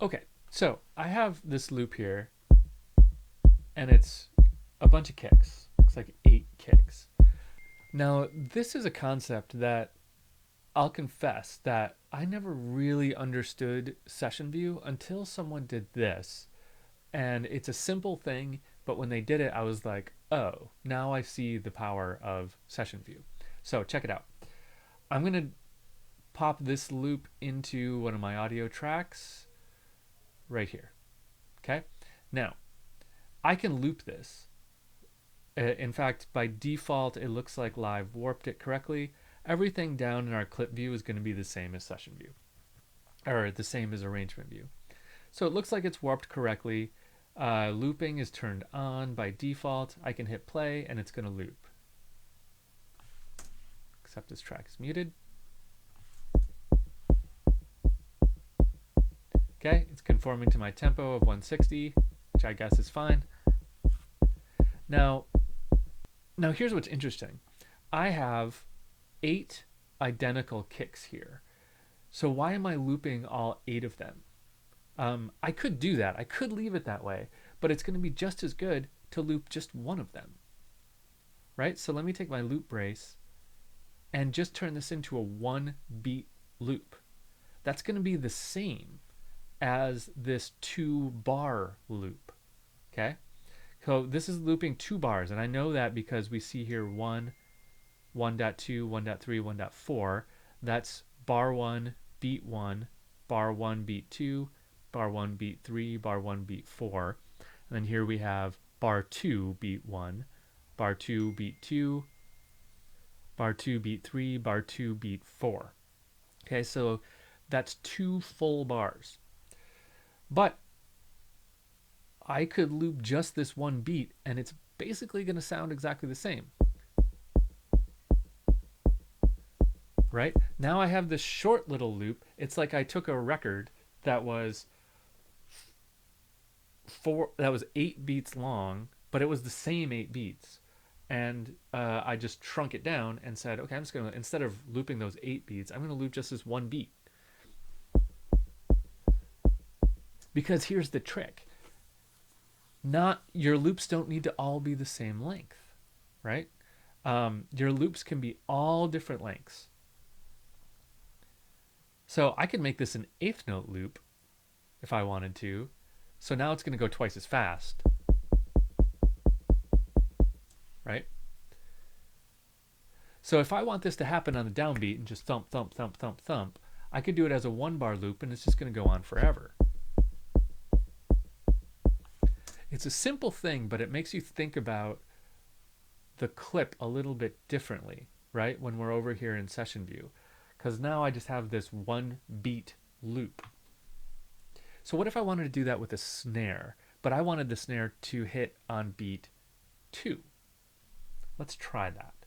Okay, so I have this loop here, and it's a bunch of kicks. Looks like 8 kicks. Now, this is a concept that I'll confess that I never really understood session view until someone did this. And it's a simple thing, but when they did it, I was like, oh, now I see the power of session view. So check it out. I'm going to pop this loop into one of my audio tracks right here. Okay. Now, I can loop this. In fact, by default, it looks like Live warped it correctly. Everything down in our clip view is going to be the same as session view, or the same as arrangement view. So it looks like it's warped correctly. Looping is turned on by default. I can hit play and it's going to loop. Except this track is muted. Okay, it's conforming to my tempo of 160, which I guess is fine. Now here's what's interesting. I have 8 identical kicks here. So why am I looping all 8 of them? I could do that. I could leave it that way, but it's going to be just as good to loop just one of them. Right? So let me take my loop brace and just turn this into a 1-beat loop. That's going to be the same as this 2-bar loop. Okay? So this is looping 2 bars, and I know that because we see here 1, 1.2, 1.3, 1.4. That's bar 1, beat 1, bar 1, beat 2, bar 1, beat 3, bar 1, beat 4. And then here we have bar 2, beat 1, bar 2, beat 2, bar 2, beat 3, bar 2, beat 4. Okay, so that's 2 full bars. But I could loop just this one beat and it's basically going to sound exactly the same. Right? Now I have this short little loop. It's like I took a record that was 8 beats long, but it was the same 8 beats. And I just shrunk it down and said, okay, I'm just going to, instead of looping those 8 beats, I'm going to loop just this one beat. Because here's the trick. Your loops don't need to all be the same length, right? Your loops can be all different lengths. So I could make this an 8th note loop if I wanted to. So now it's going to go twice as fast, right? So if I want this to happen on the downbeat and just thump, thump, thump, thump, thump, I could do it as a 1-bar loop and it's just going to go on forever. It's a simple thing, but it makes you think about the clip a little bit differently, right? When we're over here in session view. Because now I just have this 1-beat loop. So what if I wanted to do that with a snare, but I wanted the snare to hit on beat 2? Let's try that.